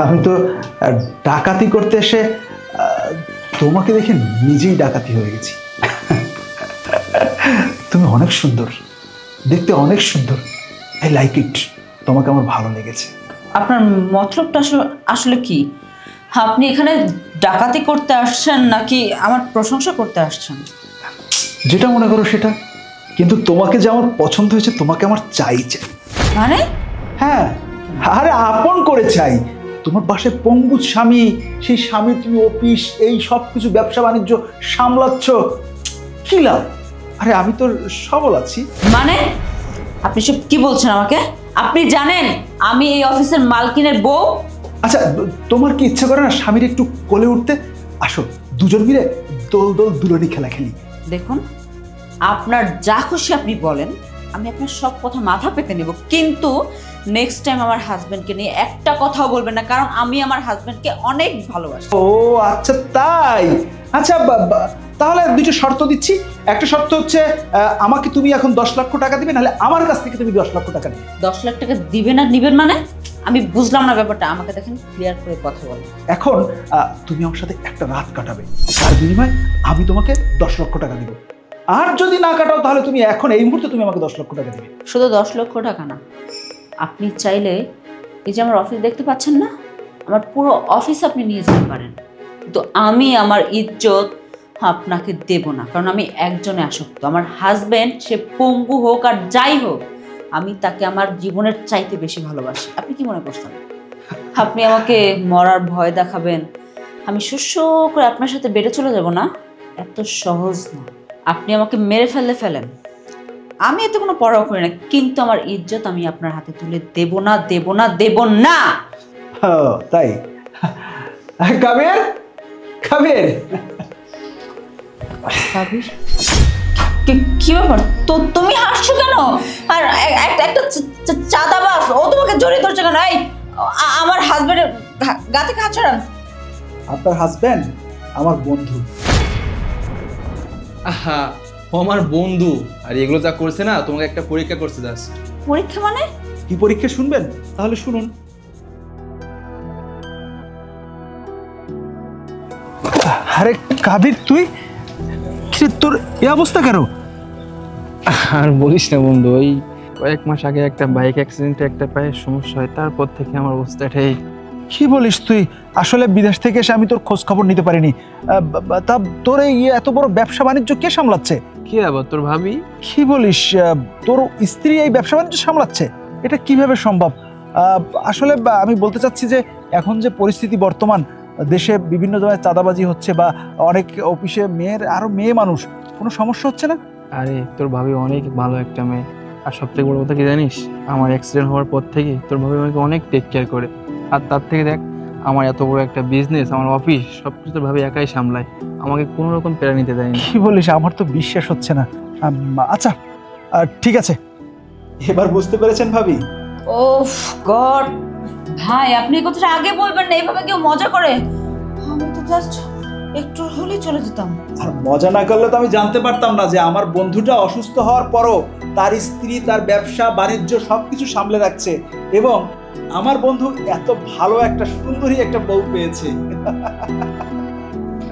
আমি তো ডাকাতি করতে এসে তোমাকে দেখে নিজেই ডাকাতি হয়ে গেছি। তুমি অনেক সুন্দর, দেখতে অনেক সুন্দর। I like it. তোমাকে আমার ভালো লেগেছে। আপনার মতলবটা আসলে কি? আপনি এখানে ডাকাতি করতে আসছেন নাকি আমার প্রশংসা করতে আসছেন? যেটা মনে করো সেটা, কিন্তু তোমাকে যে আমার পছন্দ হয়েছে, তোমাকে আমার চাই চাই। মানে? হ্যাঁ, আরে আপন করে চাই। তোমার পাশে পঙ্গু স্বামী, সেই স্বামী তুমি অফিস এই সব কিছু ব্যবসা বাণিজ্য সামলাচ্ছ, কি লাভ? আরে আমি তো সবল আছি। মানে আপনি সব কি বলছেন আমাকে? আপনি জানেন আমি এই অফিসের মালকিনের বউ? আচ্ছা, তোমার কি ইচ্ছা করে না স্বামীর একটু কোলে উঠতে? আসো দুজন মিলে দোল দোল দুলনি খেলা খেলি। দেখুন, আপনার যা খুশি আপনি বলেন, আমি আপনার সব কথা মাথা পেতে নেব, কিন্তু নেক্সট টাইম আমার হাজবেন্ডকে নিয়ে একটা কথাও বলবেন না, কারণ আমি আমার হাজবেন্ডকে অনেক ভালোবাসি। ও আচ্ছা তাই। আচ্ছা তাহলে দুটো শর্ত দিচ্ছি। একটা শর্ত হচ্ছে আমাকে তুমি এখন 10 লক্ষ টাকা দিবে, নাহলে আমার কাছ থেকে তুমি 10 লক্ষ টাকা দিবে। 10 লাখ টাকা দিবেন আর নিবেন মানে? আমি বুঝলাম না ব্যাপারটা, আমাকে দেখেন ক্লিয়ার করে কথা বলেন। এখন তুমি আমার সাথে একটা রাত কাটাবে, তার বিনিময়ে আমি তোমাকে 10 লক্ষ টাকা দিব। আর যদি না কাটাও তাহলে তুমি এখন এই মুহূর্তে তুমি আমাকে 10 লক্ষ টাকা দিবে। শুধু 10 লক্ষ টাকা না, আপনি চাইলে এই যে আমার অফিস দেখতে পাচ্ছেন না, আমার পুরো অফিস আপনি নিয়ে যেতে পারেন, কিন্তু আমি আমার ইজ্জত আপনাকে দেব না, কারণ আমি একজনে আসক্ত। আমার হাজবেন্ড সে পঙ্গু হোক আর যাই হোক, আমি তাকে আমার জীবনের চাইতে বেশি ভালোবাসি। আপনি কি মনে করছেন আপনি আমাকে মরার ভয় দেখাবেন, আমি সুস্থ করে আপনার সাথে বেড়ে চলে যাব? না, এত সহজ না। আপনি আমাকে মেরে ফেলেন, আমি এতে কোনো পরোয়া করি না, কিন্তু আমার ইজ্জত আমি আপনার হাতে তুলে দেব না, দেব না, দেব না। তাই? কাবির, কাবির, কাবির, কি ব্যাপার? তো তুমি হাসছো কেন? আর একটা চাঁদাবাজ ও তোমাকে জড়িয়ে ধরছে কেন? এই আমার হাজবেন্ডের গা থেকে হাত ছড়ান। আপনার হাজবেন্ড আমার বন্ধু। আহা, ও আমার বন্ধু। আর এগুলো যা করছে না, তোমাকে একটা পরীক্ষা করছে জাস্ট। পরীক্ষা মানে? কি পরীক্ষা শুনবেন? তাহলে শুনুন। আরে কাবির, তুই তোর এই অবস্থা কেন? আর বলিস না বন্ধু, ওই কয়েক মাস আগে একটা বাইক অ্যাক্সিডেন্টে একটা পায়ের সমস্যা হয়, তারপর থেকে আমার অবস্থাটাই। কি বলিস তুই? আসলে বিদেশ থেকে এসে আমি তোর খোঁজ খবর নিতে পারিনি। তা তোর এই এত বড় ব্যবসা বাণিজ্য কে সামলাচ্ছে? কি আবার তোর ভাবি? কি বলিস? তোর স্ত্রী এই ব্যবসা বাণিজ্য সামলাচ্ছে? এটা কিভাবে সম্ভব? আসলে আমি বলতে চাচ্ছি যে এখন যে পরিস্থিতি বর্তমান, দেশে বিভিন্ন জায়গায় চাঁদাবাজি হচ্ছে বা অনেক অফিসে মেয়ে মানুষ, কোনো সমস্যা হচ্ছে না? আরে তোর ভাবি অনেক ভালো একটা মেয়ে। আর সব থেকে বড় কথা কি জানিস, আমার অ্যাক্সিডেন্ট হওয়ার পর থেকে তোর ভাবি আমাকে অনেক টেক কেয়ার করে। আর তার থেকে দেখ, আমার এত বড় একটা বিজনেস, আমার অফিস, সব কিছু তোর ভাবি একাই সামলায়, আমাকে কোনো রকম প্যারা নিতে দেয়নি। কি বলিস? আমার তো বিশ্বাস হচ্ছে না। আচ্ছা ঠিক আছে, এবার বুঝতে পেরেছেন ভাবি? ওফ গড, ভাই আপনি এই কথাটা আগে বলবেন না, এইভাবে কেউ মজা করে? আমি তো জাস্ট একটু হলেই চলে যেতাম। আর মজা না করলে তো আমি জানতে পারতাম না যে আমার বন্ধুটা অসুস্থ হওয়ার পরও তার স্ত্রী তার ব্যবসা বাণিজ্য সবকিছু সামলে রাখছে, এবং আমার বন্ধু এত ভালো একটা সুন্দরী একটা বউ পেয়েছে।